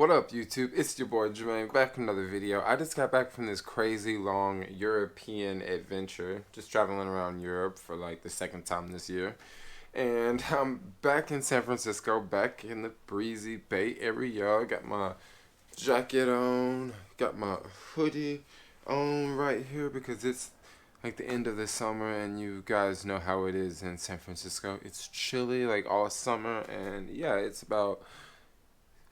What up, YouTube? It's your boy Jermaine, back with another video. I just got back from this crazy long European adventure, just traveling around Europe for like the second time this year. And I'm back in San Francisco, back in the breezy Bay Area. Got my jacket on, got my hoodie on right here because it's like the end of the summer, and you guys know how it is in San Francisco. It's chilly like all summer, and yeah, it's about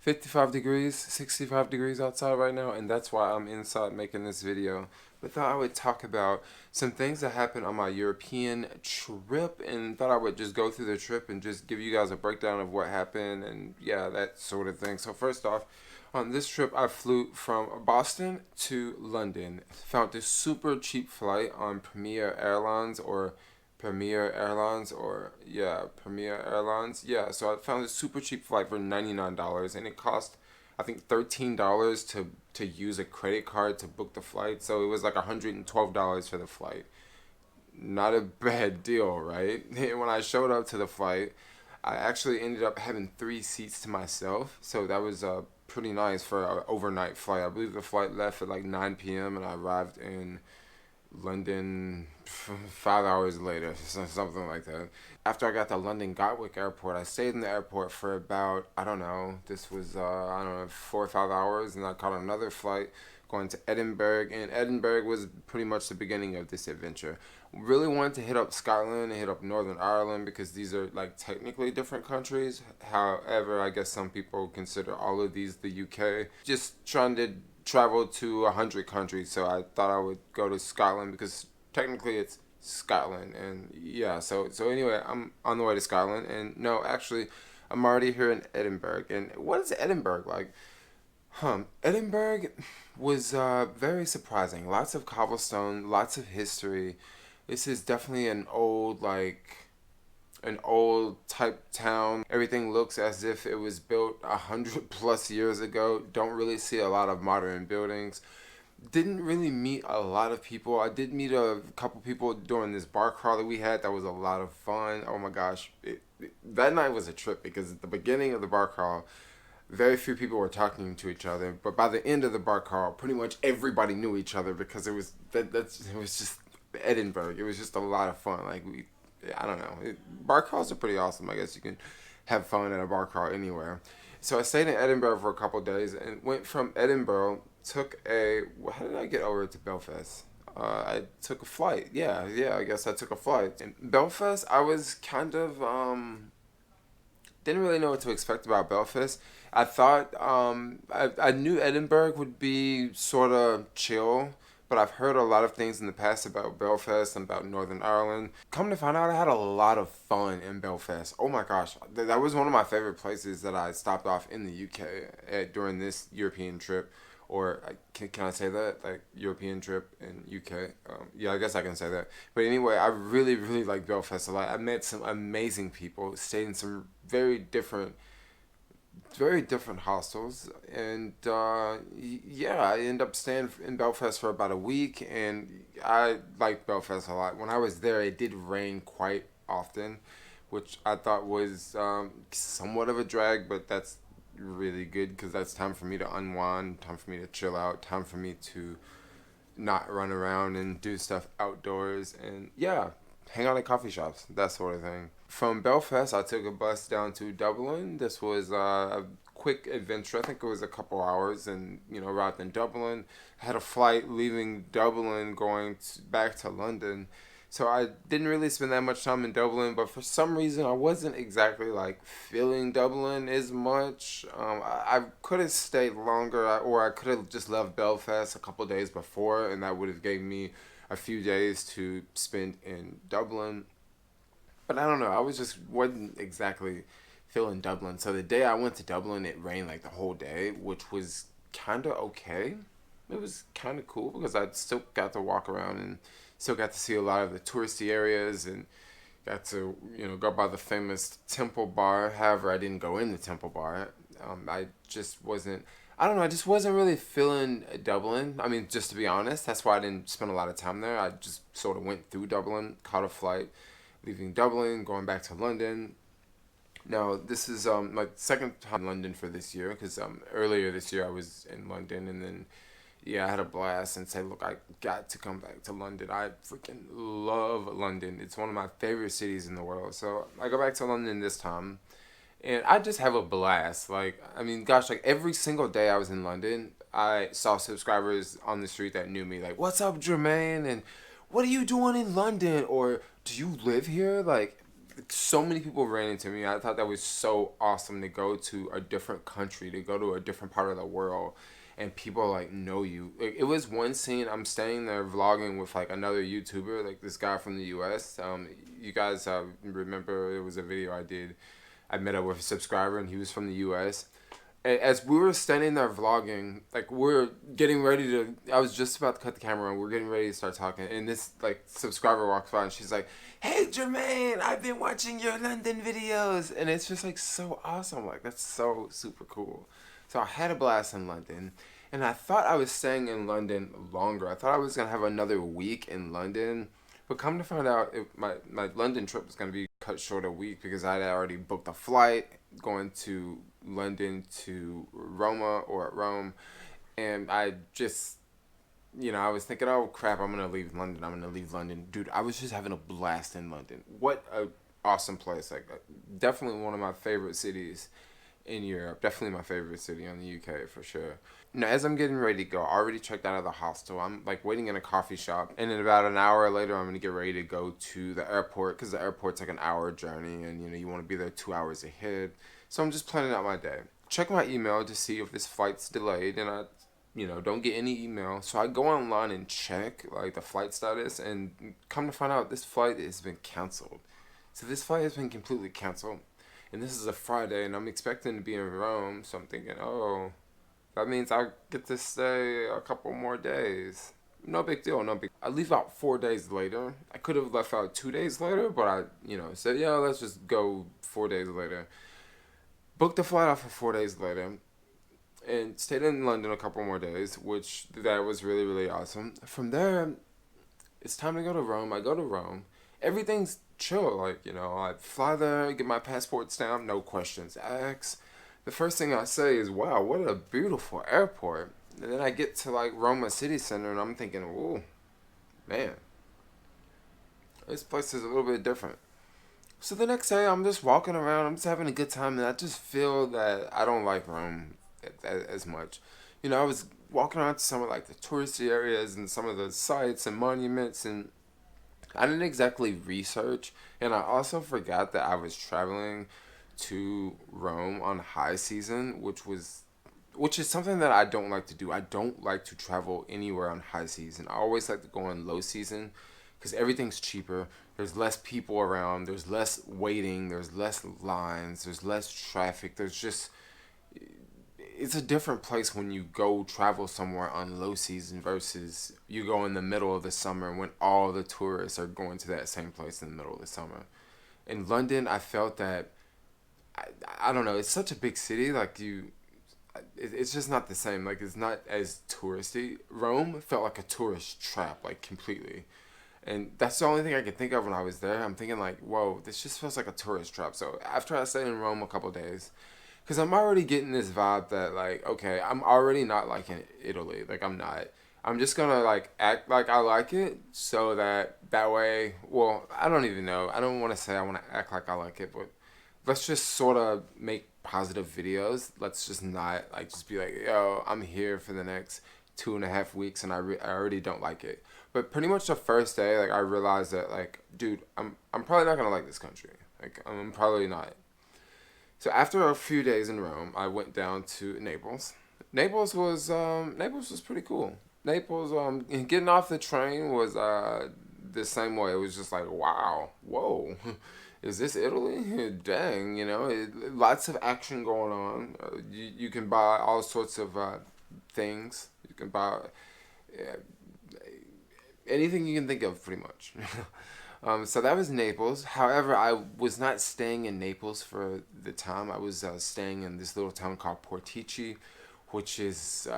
55 degrees, 65 degrees outside right now, and that's why I'm inside making this video. But thought I would talk about some things that happened on my European trip, and thought I would just go through the trip and just give you guys a breakdown of what happened and yeah, that sort of thing. So first off, on this trip I flew from Boston to London. Found this super cheap flight on Premier Airlines. Yeah, so I found a super cheap flight for $99, and it cost I think $13 to use a credit card to book the flight. So it was like $112 for the flight. Not a bad deal, right? And when I showed up to the flight, I actually ended up having 3 seats to myself. So that was pretty nice for an overnight flight. I believe the flight left at like 9 p.m. and I arrived in London 5 hours later, something like that. After I got to London Gatwick Airport, I stayed in the airport for about, I don't know, this was, 4 or 5 hours, and I caught another flight going to Edinburgh, and Edinburgh was pretty much the beginning of this adventure. Really wanted to hit up Scotland and hit up Northern Ireland because these are like technically different countries. However, I guess some people consider all of these the UK. Just trying to travel to 100 countries, so I thought I would go to Scotland because technically it's Scotland. And yeah, so anyway, I'm on the way to Scotland, and no, actually I'm already here in Edinburgh. And what is Edinburgh like? Edinburgh was very surprising. Lots of cobblestone, lots of history. This is definitely an old type town. Everything looks as if it was built 100+ years ago. Don't really see a lot of modern buildings. Didn't really meet a lot of people. I did meet a couple people during this bar crawl that we had. That was a lot of fun. Oh my gosh. That night was a trip because at the beginning of the bar crawl, very few people were talking to each other. But by the end of the bar crawl, pretty much everybody knew each other because it was just Edinburgh. It was just a lot of fun. I don't know. Bar crawls are pretty awesome. I guess you can have fun at a bar crawl anywhere. So I stayed in Edinburgh for a couple of days and went from Edinburgh, how did I get over to Belfast? I took a flight. Yeah, I guess I took a flight. In Belfast, I was kind of, didn't really know what to expect about Belfast. I thought, I knew Edinburgh would be sort of chill, but I've heard a lot of things in the past about Belfast and about Northern Ireland. Come to find out, I had a lot of fun in Belfast. Oh my gosh, that was one of my favorite places that I stopped off in the UK during this European trip. Or can I say that? Like European trip in UK? Yeah, I guess I can say that. But anyway, I really, really like Belfast a lot. I met some amazing people, stayed in some very different hostels, and yeah, I ended up staying in Belfast for about a week, and I liked Belfast a lot. When I was there, it did rain quite often, which I thought was somewhat of a drag, but that's really good because that's time for me to unwind, time for me to chill out, time for me to not run around and do stuff outdoors, and yeah, hang out at coffee shops, that sort of thing. From Belfast, I took a bus down to Dublin. This was a quick adventure. I think it was a couple hours, and arrived in Dublin. I had a flight leaving Dublin going back to London. So I didn't really spend that much time in Dublin, but for some reason I wasn't exactly like feeling Dublin as much. I could have stayed longer, or I could have just left Belfast a couple days before, and that would have gave me a few days to spend in Dublin. But I don't know, I wasn't exactly feeling Dublin. So the day I went to Dublin, it rained like the whole day, which was kind of okay. It was kind of cool because I still got to walk around and still got to see a lot of the touristy areas, and got to go by the famous Temple Bar. However, I didn't go in the Temple Bar. I just wasn't. I don't know. I just wasn't really feeling Dublin. I mean, just to be honest, that's why I didn't spend a lot of time there. I just sort of went through Dublin, caught a flight, leaving Dublin, going back to London. No, this is my second time in London for this year because earlier this year I was in London, and then yeah, I had a blast and said, look, I got to come back to London. I freaking love London. It's one of my favorite cities in the world. So I go back to London this time, and I just have a blast. Like, I mean, gosh, like every single day I was in London, I saw subscribers on the street that knew me. Like, what's up, Jermaine? And what are you doing in London? Or do you live here? Like, so many people ran into me. I thought that was so awesome to go to a different country, to go to a different part of the world, and people like know you. It was one scene. I'm staying there vlogging with like another YouTuber, like this guy from the U.S. You guys remember it was a video I did. I met up with a subscriber, and he was from the U.S. And as we were standing there vlogging, like we're getting ready to, I was just about to cut the camera on. We're getting ready to start talking, and this like subscriber walks by, and she's like, "Hey Jermaine, I've been watching your London videos," and it's just like so awesome. Like that's so super cool. So I had a blast in London, and I thought I was staying in London longer. I thought I was gonna have another week in London, but come to find out, my London trip was gonna be cut short a week because I had already booked a flight going to London to Roma or Rome, and I just, I was thinking, oh crap, I'm gonna leave London. I'm gonna leave London, dude. I was just having a blast in London. What a awesome place! Like, definitely one of my favorite cities in Europe. Definitely my favorite city in the UK for sure. Now, as I'm getting ready to go, I already checked out of the hostel. I'm like waiting in a coffee shop, and then about an hour later, I'm gonna get ready to go to the airport because the airport's like an hour journey, and you want to be there 2 hours ahead. So I'm just planning out my day. Check my email to see if this flight's delayed, and I, don't get any email. So I go online and check like the flight status, and come to find out this flight has been canceled. So this flight has been completely canceled, and this is a Friday, and I'm expecting to be in Rome. So I'm thinking, oh, that means I get to stay a couple more days. No big deal, no big. I leave out 4 days later. I could have left out 2 days later, but I, said, yeah, let's just go 4 days later. Booked the flight out for 4 days later, and stayed in London a couple more days, which that was really, really awesome. From there, it's time to go to Rome. I go to Rome. Everything's chill. Like, I fly there, get my passport stamped, no questions asked. The first thing I say is, wow, what a beautiful airport. And then I get to like Roma City Center, and I'm thinking, ooh, man, this place is a little bit different. So the next day, I'm just walking around, I'm just having a good time, and I just feel that I don't like Rome as much. I was walking around to some of like the touristy areas and some of the sites and monuments, and I didn't exactly research, and I also forgot that I was traveling to Rome on high season, which is something that I don't like to do. I don't like to travel anywhere on high season. I always like to go on low season because everything's cheaper. There's less people around. There's less waiting. There's less lines. There's less traffic. There's just it's a different place when you go travel somewhere on low season versus you go in the middle of the summer when all the tourists are going to that same place in the middle of the summer. In London, I felt that I, I don't know. It's such a big city. Like it's just not the same. Like it's not as touristy. Rome felt like a tourist trap, like completely. And that's the only thing I could think of when I was there. I'm thinking like, whoa, this just feels like a tourist trap. So after I stayed in Rome a couple days, because I'm already getting this vibe that like, okay, I'm already not liking Italy. Like I'm not. I'm just gonna like act like I like it so that way. Well, I don't even know. I don't want to say I want to act like I like it, but let's just sort of make positive videos. Let's just not like just be like, yo, I'm here for the next 2.5 weeks and I already don't like it. But pretty much the first day, like I realized that like, dude, I'm probably not gonna like this country. Like I'm probably not. So after a few days in Rome, I went down to Naples. Naples was pretty cool. Naples getting off the train was the same way. It was just like wow, whoa, is this Italy? Dang, lots of action going on. You can buy all sorts of things. You can buy uh, anything you can think of, pretty much. So that was Naples. However, I was not staying in Naples for the time. I was staying in this little town called Portici, which is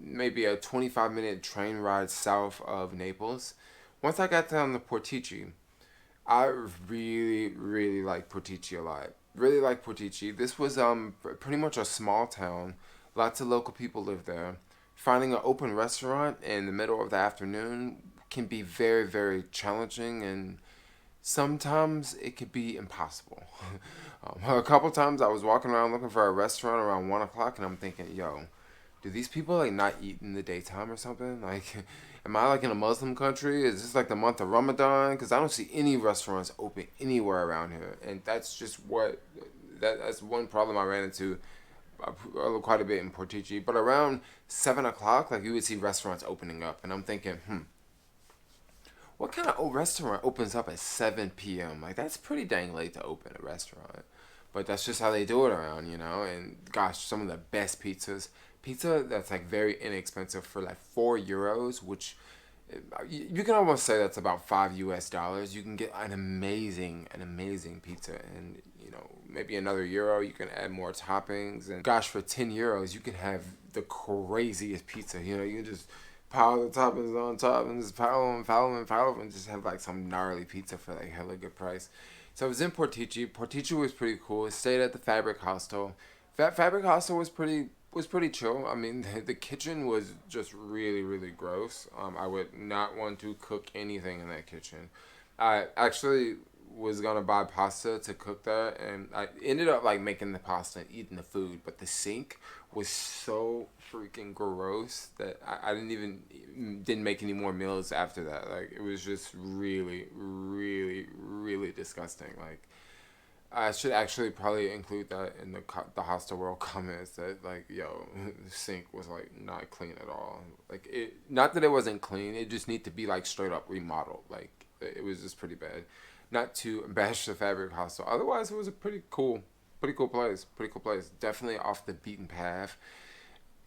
maybe a 25-minute train ride south of Naples. Once I got down to Portici, I really, really like Portici a lot. Really like Portici. This was pretty much a small town. Lots of local people live there. Finding an open restaurant in the middle of the afternoon can be very, very challenging, and sometimes it could be impossible. A couple times I was walking around looking for a restaurant around 1 o'clock, and I'm thinking, yo, do these people like not eat in the daytime or something? Like, am I like in a Muslim country? Is this like the month of Ramadan? Because I don't see any restaurants open anywhere around here, and that's just that's one problem I ran into quite a bit in Portici. But around 7 o'clock, like you would see restaurants opening up, and I'm thinking, what kind of restaurant opens up at 7 p.m.? Like, that's pretty dang late to open a restaurant. But that's just how they do it around, you know? And gosh, some of the best pizzas. Pizza that's like very inexpensive for like €4, which you can almost say that's about $5 US. You can get an amazing pizza. And, you know, maybe another euro, you can add more toppings. And gosh, for €10, you can have the craziest pizza. You know, you can just pile the toppings on top and just pile them and just have like some gnarly pizza for like hella good price. So I was in Portici. Portici was pretty cool. I stayed at the Fabric Hostel. Fabric Hostel was pretty chill. I mean, the kitchen was just really, really gross. I would not want to cook anything in that kitchen. I actually was gonna buy pasta to cook that, and I ended up like making the pasta and eating the food. But the sink was so freaking gross that I didn't make any more meals after that. Like it was just really, really, really disgusting. Like I should actually probably include that in the hostile world comments that like yo the sink was like not clean at all. Like it, not that it wasn't clean, it just need to be like straight up remodeled. Like it was just pretty bad. Not to bash the Fabric Hostel. Otherwise, it was a pretty cool place. Pretty cool place. Definitely off the beaten path.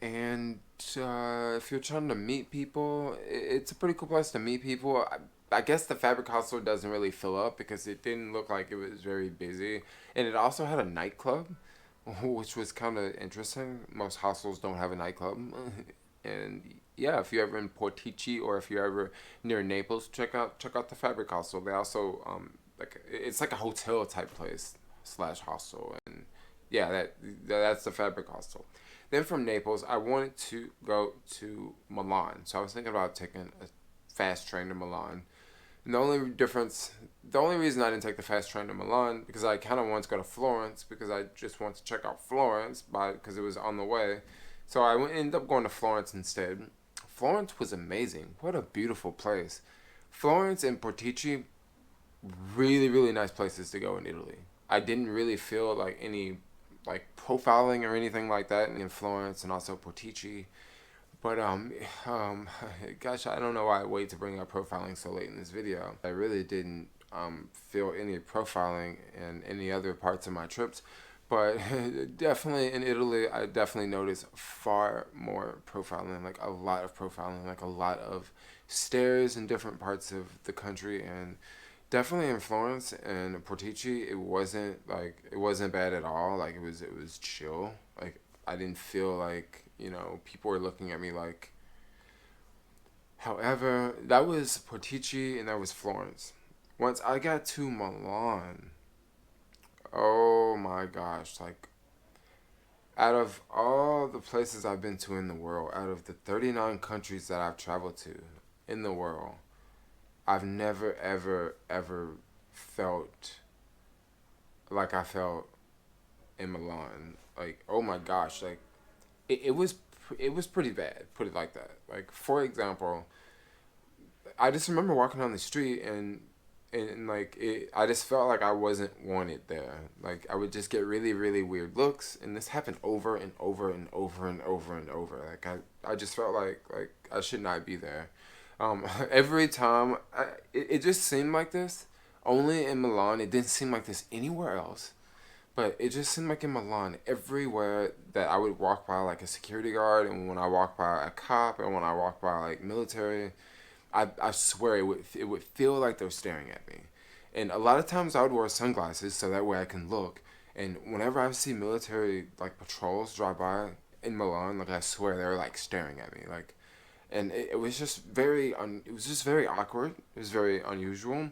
And if you're trying to meet people, it's a pretty cool place to meet people. I guess the Fabric Hostel doesn't really fill up because it didn't look like it was very busy. And it also had a nightclub, which was kind of interesting. Most hostels don't have a nightclub. And yeah, if you're ever in Portici or if you're ever near Naples, check out the Fabric Hostel. They also like it's like a hotel type place slash hostel, and yeah, that's the Fabric Hostel. Then from Naples, I wanted to go to Milan, so I was thinking about taking a fast train to Milan. And the only reason I didn't take the fast train to Milan because I kind of wanted to go to Florence because I just wanted to check out Florence because it was on the way. So I ended up going to Florence instead. Florence was amazing. What a beautiful place. Florence and Portici, really, really nice places to go in Italy. I didn't really feel like any like profiling or anything like that in Florence and also Portici. But gosh, I don't know why I wait to bring up profiling so late in this video. I really didn't feel any profiling in any other parts of my trips, but definitely in Italy, I definitely noticed far more profiling, like a lot of profiling, like a lot of stairs in different parts of the country, and definitely in Florence and Portici, it wasn't bad at all. Like it was chill. Like I didn't feel like people were looking at me like. However, that was Portici and that was Florence. Once I got to Milan, oh my gosh! Like out of all the places I've been to in the world, out of the 39 countries that I've traveled to in the world, I've never ever ever felt like I felt in Milan. Like oh my gosh! Like it was pretty bad. Put it like that. Like for example, I just remember walking on the street and like I just felt like I wasn't wanted there. Like I would just get really really weird looks, and this happened over and over and over and over and over. Like I just felt like I should not be there. Every time it just seemed like this. Only in Milan. It didn't seem like this anywhere else. But it just seemed like in Milan, everywhere that I would walk by like a security guard, and when I walk by a cop, and when I walk by like military, I swear it would feel like they were staring at me. And a lot of times I would wear sunglasses so that way I can look. And whenever I see military like patrols drive by in Milan, like I swear they're like staring at me, like, and it was just very it was just very awkward. It was very unusual.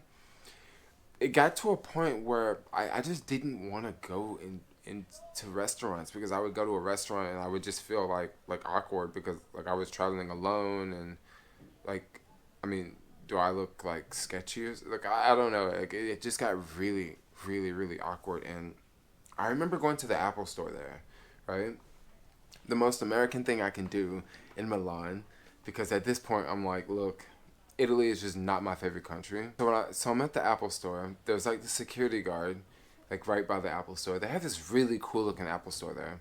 it got to a point where I just didn't want to go into restaurants because I would go to a restaurant and I would just feel like awkward because like I was traveling alone and like I mean do I look like sketchy or like I don't know like it just got really awkward and I remember going to the Apple store there, right? The most American thing I can do in Milan because at this point I'm like, look, Italy is just not my favorite country. So I'm at the Apple store. There's like the security guard, like right by the Apple store. They have this really cool looking Apple store there.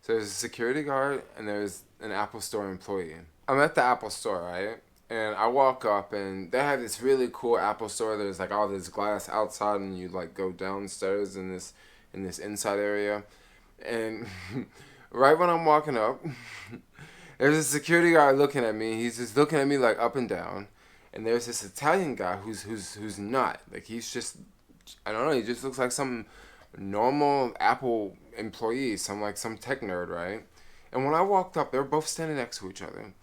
So there's a security guard and there's an Apple store employee. I'm at the Apple store, right? And I walk up and they have this really cool Apple store. There's like all this glass outside and you like go downstairs in this inside area. And right when I'm walking up, there's a security guard looking at me. He's just looking at me like up and down. And there's this Italian guy who's not like he's just I don't know. He just looks like some normal Apple employee, some tech nerd, right? And when I walked up, they were both standing next to each other.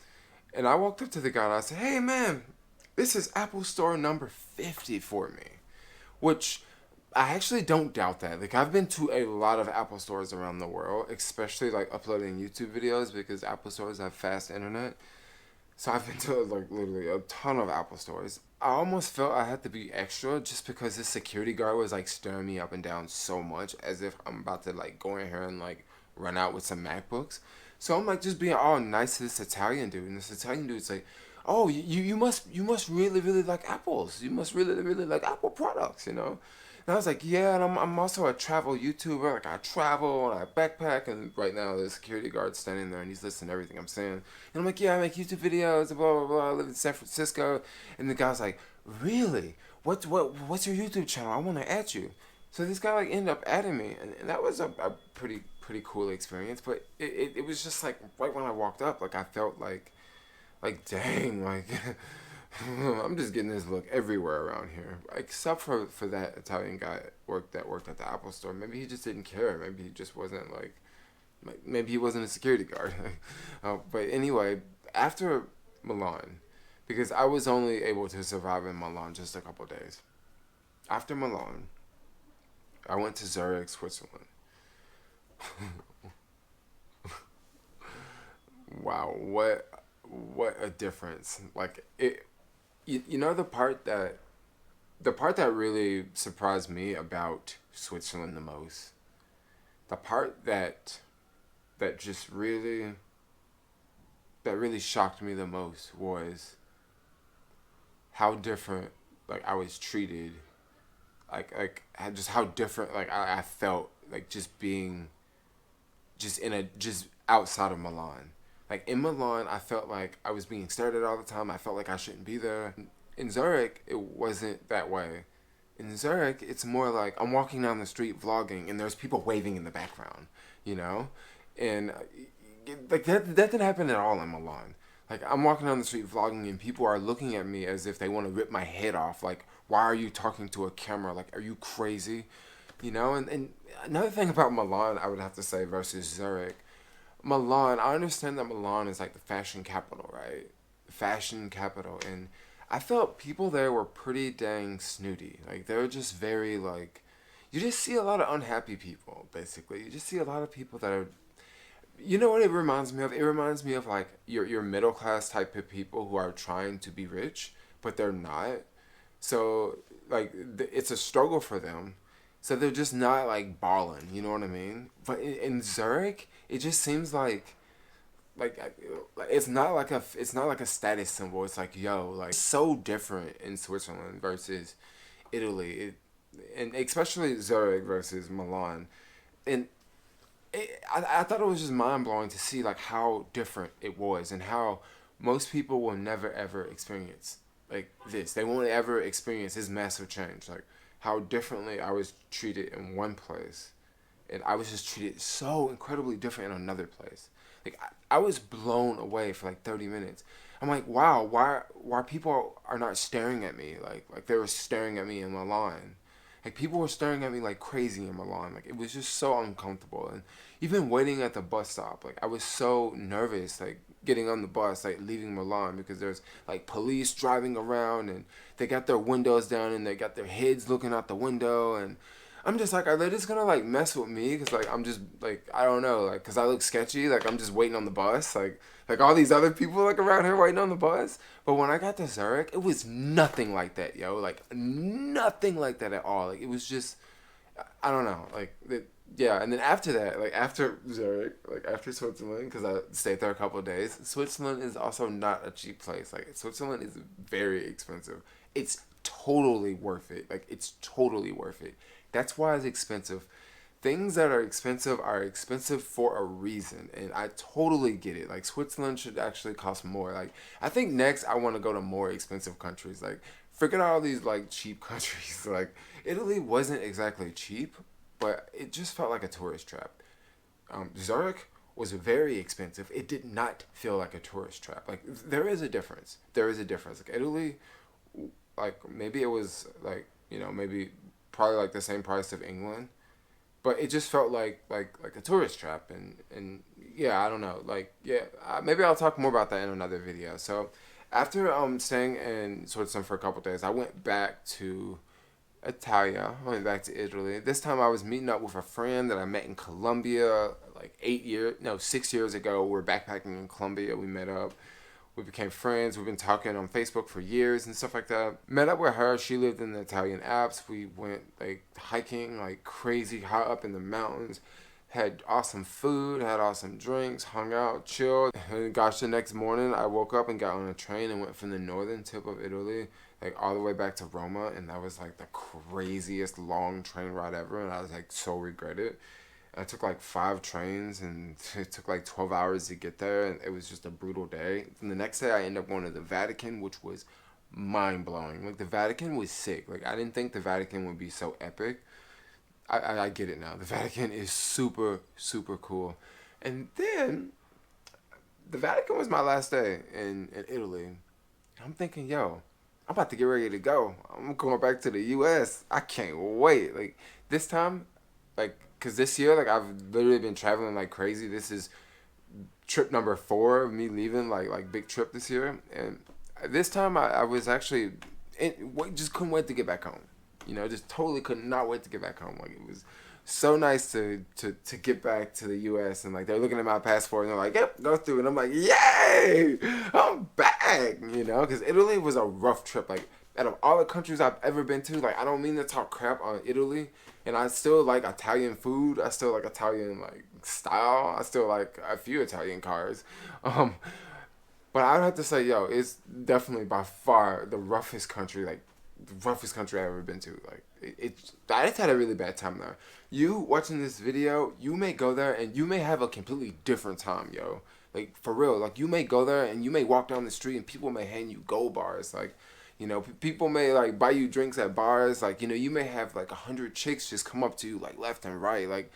And I walked up to the guy and I said, "Hey man, this is Apple Store number 50 for me," which I actually don't doubt that. Like I've been to a lot of Apple stores around the world, especially like uploading YouTube videos because Apple stores have fast internet. So I've been to like literally a ton of Apple stores. I almost felt I had to be extra just because this security guard was like staring me up and down so much as if I'm about to like go in here and like run out with some MacBooks. So I'm like just being all nice to this Italian dude, and this Italian dude's like, "Oh, you must really like apples. You must really like Apple products, you know." And I was like, "Yeah, and I'm also a travel YouTuber. Like I travel and I backpack." And right now the security guard's standing there and he's listening to everything I'm saying. And I'm like, "Yeah, I make YouTube videos. Blah blah blah. I live in San Francisco." And the guy's like, "Really? What's your YouTube channel? I want to add you." So this guy like ended up adding me, and that was a pretty cool experience. But it was just like right when I walked up, like I felt like dang, like I'm just getting this look everywhere around here, except for that Italian guy that worked at the Apple store. Maybe he just didn't care. Maybe he just wasn't like maybe he wasn't a security guard. But anyway, after Milan, because I was only able to survive in Milan just a couple days. After Milan, I went to Zurich, Switzerland. Wow, what a difference! Like it, you know the part that really surprised me about Switzerland the most, the part that just really that really shocked me the most was how different like I was treated, just how different like I felt like just being just in a just outside of Milan. Like in Milan, I felt like I was being stared at all the time. I felt like I shouldn't be there. In Zurich, it wasn't that way. In Zurich, it's more like I'm walking down the street vlogging, and there's people waving in the background, you know, and like that didn't happen at all in Milan. Like I'm walking down the street vlogging, and people are looking at me as if they want to rip my head off. Like, why are you talking to a camera? Like, are you crazy? You know, and another thing about Milan, I would have to say versus Zurich. Milan, I understand that Milan is like the fashion capital, right? Fashion capital, and I felt people there were pretty dang snooty. Like they were just very like, you just see a lot of unhappy people. Basically, you just see a lot of people that are. You know what it reminds me of? It reminds me of like your middle class type of people who are trying to be rich, but they're not. So like it's a struggle for them. So they're just not like balling. You know what I mean? But in Zurich, it just seems like it's not like a status symbol. It's like yo, like so different in Switzerland versus Italy, and especially Zurich versus Milan, and I thought it was just mind blowing to see like how different it was and how most people will never ever experience like this. They won't ever experience this massive change. Like how differently I was treated in one place, and I was just treated so incredibly different in another place. Like I was blown away for like 30 minutes. I'm like, wow, why people are not staring at me like they were staring at me in Milan. Like people were staring at me like crazy in Milan. Like it was just so uncomfortable. And even waiting at the bus stop, like I was so nervous. Like getting on the bus, like leaving Milan, because there's like police driving around and they got their windows down and they got their heads looking out the window, and I'm just like, are they just gonna like mess with me? Cause like I'm just like, I don't know, like, cause I look sketchy. Like I'm just waiting on the bus. Like all these other people like around here waiting on the bus. But when I got to Zurich, it was nothing like that, yo. Like nothing like that at all. Like it was just, I don't know, like yeah. And then after that, like after Zurich, like after Switzerland, cause I stayed there a couple of days. Switzerland is also not a cheap place. Like Switzerland is very expensive. It's totally worth it. Like it's totally worth it. That's why it's expensive. Things that are expensive for a reason, and I totally get it. Like Switzerland should actually cost more. Like I think next I want to go to more expensive countries. Like forget all these like cheap countries. Like Italy wasn't exactly cheap, but it just felt like a tourist trap. Zurich was very expensive. It did not feel like a tourist trap. Like there is a difference. There is a difference. Like Italy, like maybe it was like maybe probably like the same price of England, but it just felt like a tourist trap, and yeah, I don't know, like yeah, maybe I'll talk more about that in another video. So after staying in Switzerland for a couple days, I went back to Italia. I went back to Italy. This time I was meeting up with a friend that I met in Colombia like 6 years ago. We're backpacking in Colombia. We met up. We became friends. We've been talking on Facebook for years and stuff like that. Met up with her. She lived in the Italian Alps. We went like hiking like crazy high up in the mountains. Had awesome food, had awesome drinks, hung out, chilled. And gosh, the next morning I woke up and got on a train and went from the northern tip of Italy like all the way back to Roma, and that was like the craziest long train ride ever, and I was like so regretted. I took like 5 trains and it took like 12 hours to get there, and it was just a brutal day. And the next day I ended up going to the Vatican, which was mind blowing. Like the Vatican was sick. Like I didn't think the Vatican would be so epic. I get it now. The Vatican is super, super cool. And then the Vatican was my last day in Italy. I'm thinking, yo, I'm about to get ready to go. I'm going back to the U.S. I can't wait. Like this time, like, cause this year, like I've literally been traveling like crazy. This is trip number 4 of me leaving, like big trip this year. And this time I was actually, just couldn't wait to get back home. Just totally could not wait to get back home. Like it was so nice to get back to the U.S. and like they're looking at my passport and they're like, "Yep, go through." And I'm like, "Yay, I'm back!" Because Italy was a rough trip. Like out of all the countries I've ever been to, like I don't mean to talk crap on Italy, and I still like Italian food. I still like Italian like style. I still like a few Italian cars. But I would have to say, yo, it's definitely by far the roughest country, like the roughest country I've ever been to. Like I just had a really bad time there. You watching this video, you may go there and you may have a completely different time, yo. Like for real, like you may go there and you may walk down the street and people may hand you gold bars. Like, people may like buy you drinks at bars. Like, you may have like 100 chicks just come up to you like left and right. Like,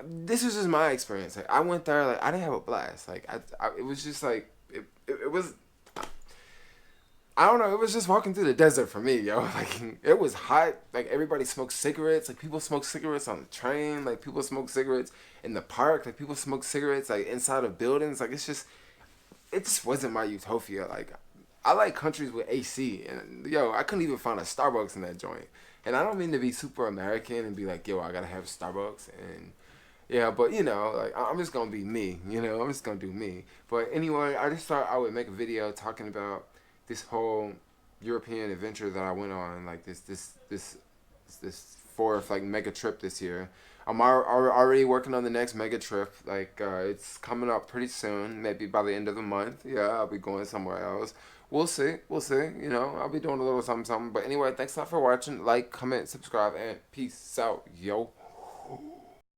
this is just my experience. Like I went there, like I didn't have a blast. Like it was just like it was. I don't know. It was just walking through the desert for me, yo. Like it was hot. Like everybody smoked cigarettes. Like people smoke cigarettes on the train. Like people smoke cigarettes in the park. Like people smoke cigarettes like inside of buildings. Like it just wasn't my utopia. Like I like countries with AC, and yo, I couldn't even find a Starbucks in that joint. And I don't mean to be super American and be like, yo, I gotta have Starbucks and yeah, but like I'm just gonna be me. I'm just gonna do me. But anyway, I just thought I would make a video talking about this whole European adventure that I went on, like this 4th like mega trip this year. I'm already working on the next mega trip. Like it's coming up pretty soon, maybe by the end of the month. Yeah, I'll be going somewhere else. We'll see. I'll be doing a little something, something. But anyway, thanks a lot for watching. Like, comment, subscribe, and peace out, yo.